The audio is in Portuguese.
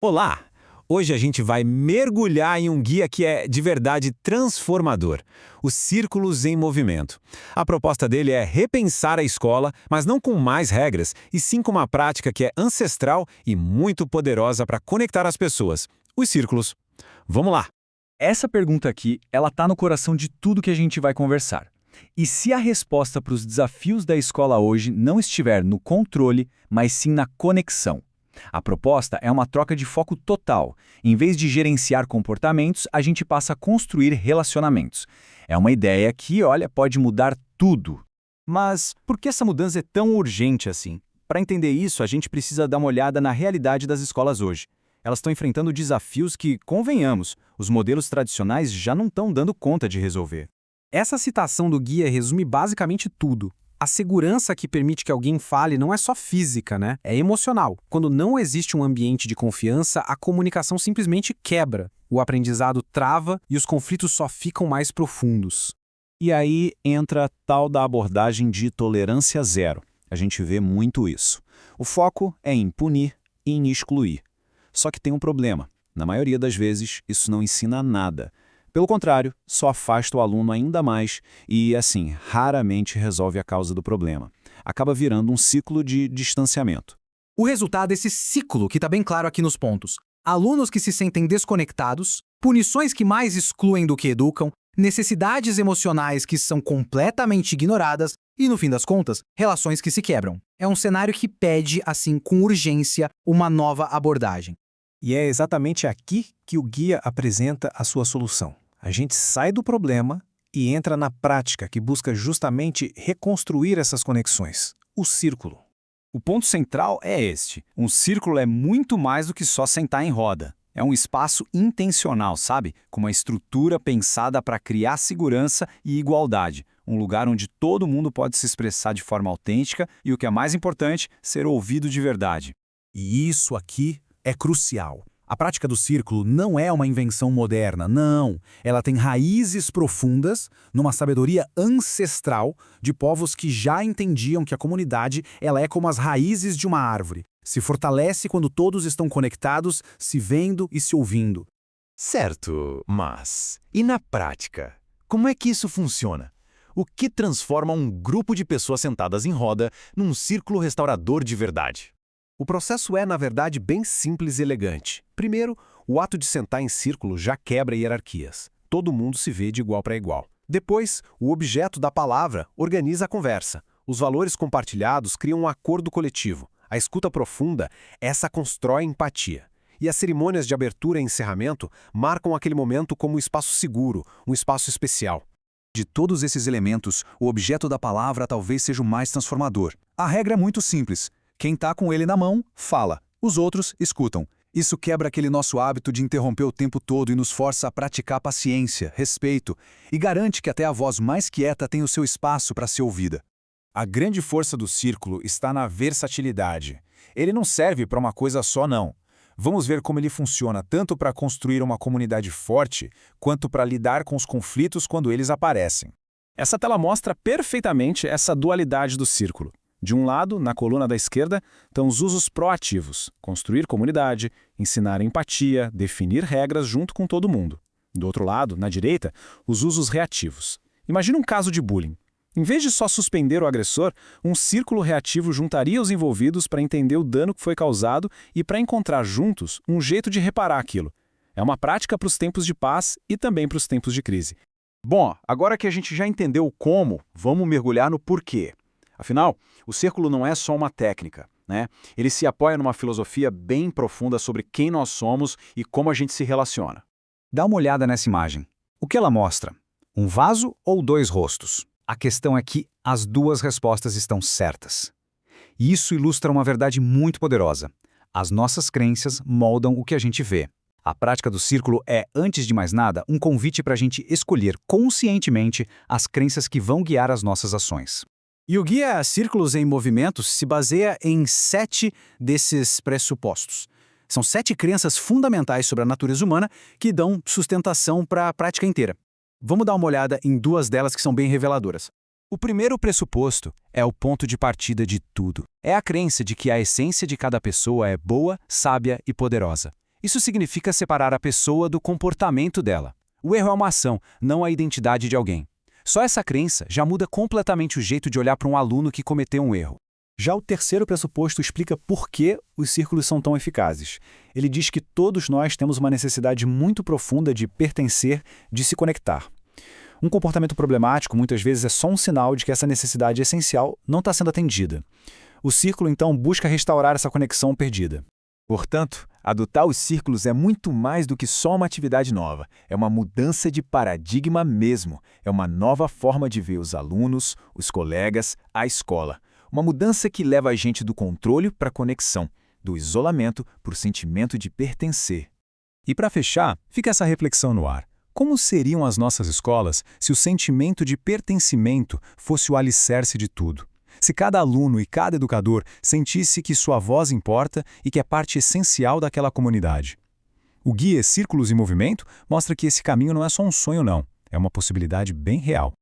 Olá! Hoje a gente vai mergulhar em um guia que é de verdade transformador, os Círculos em Movimento. A proposta dele é repensar a escola, mas não com mais regras, e sim com uma prática que é ancestral e muito poderosa para conectar as pessoas, os círculos. Vamos lá! Essa pergunta aqui, ela tá no coração de tudo que a gente vai conversar. E se a resposta para os desafios da escola hoje não estiver no controle, mas sim na conexão? A proposta é uma troca de foco total. Em vez de gerenciar comportamentos, a gente passa a construir relacionamentos. É uma ideia que, olha, pode mudar tudo. Mas por que essa mudança é tão urgente assim? Para entender isso, a gente precisa dar uma olhada na realidade das escolas hoje. Elas estão enfrentando desafios que, convenhamos, os modelos tradicionais já não estão dando conta de resolver. Essa citação do guia resume basicamente tudo. A segurança que permite que alguém fale não é só física, né? É emocional. Quando não existe um ambiente de confiança, a comunicação simplesmente quebra. O aprendizado trava e os conflitos só ficam mais profundos. E aí entra a tal da abordagem de tolerância zero. A gente vê muito isso. O foco é em punir e em excluir. Só que tem um problema. Na maioria das vezes, isso não ensina nada. Pelo contrário, só afasta o aluno ainda mais e, assim, raramente resolve a causa do problema. Acaba virando um ciclo de distanciamento. O resultado é esse ciclo que está bem claro aqui nos pontos. Alunos que se sentem desconectados, punições que mais excluem do que educam, necessidades emocionais que são completamente ignoradas e, no fim das contas, relações que se quebram. É um cenário que pede, assim, com urgência, uma nova abordagem. E é exatamente aqui que o guia apresenta a sua solução. A gente sai do problema e entra na prática que busca justamente reconstruir essas conexões, o círculo. O ponto central é este. Um círculo é muito mais do que só sentar em roda. É um espaço intencional, sabe? Com uma estrutura pensada para criar segurança e igualdade. Um lugar onde todo mundo pode se expressar de forma autêntica e, o que é mais importante, ser ouvido de verdade. E isso aqui é crucial. A prática do círculo não é uma invenção moderna, não. Ela tem raízes profundas numa sabedoria ancestral de povos que já entendiam que a comunidade ela é como as raízes de uma árvore. Se fortalece quando todos estão conectados, se vendo e se ouvindo. Certo, mas e na prática? Como é que isso funciona? O que transforma um grupo de pessoas sentadas em roda num círculo restaurador de verdade? O processo é, na verdade, bem simples e elegante. Primeiro, o ato de sentar em círculo já quebra hierarquias. Todo mundo se vê de igual para igual. Depois, o objeto da palavra organiza a conversa. Os valores compartilhados criam um acordo coletivo. A escuta profunda, essa constrói empatia. E as cerimônias de abertura e encerramento marcam aquele momento como um espaço seguro, um espaço especial. De todos esses elementos, o objeto da palavra talvez seja o mais transformador. A regra é muito simples. Quem está com ele na mão, fala. Os outros, escutam. Isso quebra aquele nosso hábito de interromper o tempo todo e nos força a praticar paciência, respeito, e garante que até a voz mais quieta tem o seu espaço para ser ouvida. A grande força do círculo está na versatilidade. Ele não serve para uma coisa só, não. Vamos ver como ele funciona tanto para construir uma comunidade forte, quanto para lidar com os conflitos quando eles aparecem. Essa tela mostra perfeitamente essa dualidade do círculo. De um lado, na coluna da esquerda, estão os usos proativos, construir comunidade, ensinar empatia, definir regras junto com todo mundo. Do outro lado, na direita, os usos reativos. Imagina um caso de bullying. Em vez de só suspender o agressor, um círculo reativo juntaria os envolvidos para entender o dano que foi causado e para encontrar juntos um jeito de reparar aquilo. É uma prática para os tempos de paz e também para os tempos de crise. Bom, agora que a gente já entendeu o como, vamos mergulhar no porquê. Afinal, o círculo não é só uma técnica, né? Ele se apoia numa filosofia bem profunda sobre quem nós somos e como a gente se relaciona. Dá uma olhada nessa imagem. O que ela mostra? Um vaso ou dois rostos? A questão é que as duas respostas estão certas. E isso ilustra uma verdade muito poderosa. As nossas crenças moldam o que a gente vê. A prática do círculo é, antes de mais nada, um convite para a gente escolher conscientemente as crenças que vão guiar as nossas ações. E o guia Círculos em Movimento se baseia em 7 desses pressupostos. São 7 crenças fundamentais sobre a natureza humana que dão sustentação para a prática inteira. Vamos dar uma olhada em 2 delas que são bem reveladoras. O primeiro pressuposto é o ponto de partida de tudo. É a crença de que a essência de cada pessoa é boa, sábia e poderosa. Isso significa separar a pessoa do comportamento dela. O erro é uma ação, não a identidade de alguém. Só essa crença já muda completamente o jeito de olhar para um aluno que cometeu um erro. Já o terceiro pressuposto explica por que os círculos são tão eficazes. Ele diz que todos nós temos uma necessidade muito profunda de pertencer, de se conectar. Um comportamento problemático muitas vezes é só um sinal de que essa necessidade essencial não está sendo atendida. O círculo, então, busca restaurar essa conexão perdida. Portanto, adotar os círculos é muito mais do que só uma atividade nova. É uma mudança de paradigma mesmo. É uma nova forma de ver os alunos, os colegas, a escola. Uma mudança que leva a gente do controle para a conexão, do isolamento para o sentimento de pertencer. E para fechar, fica essa reflexão no ar. Como seriam as nossas escolas se o sentimento de pertencimento fosse o alicerce de tudo? Se cada aluno e cada educador sentisse que sua voz importa e que é parte essencial daquela comunidade. O guia Círculos em Movimento mostra que esse caminho não é só um sonho, não. É uma possibilidade bem real.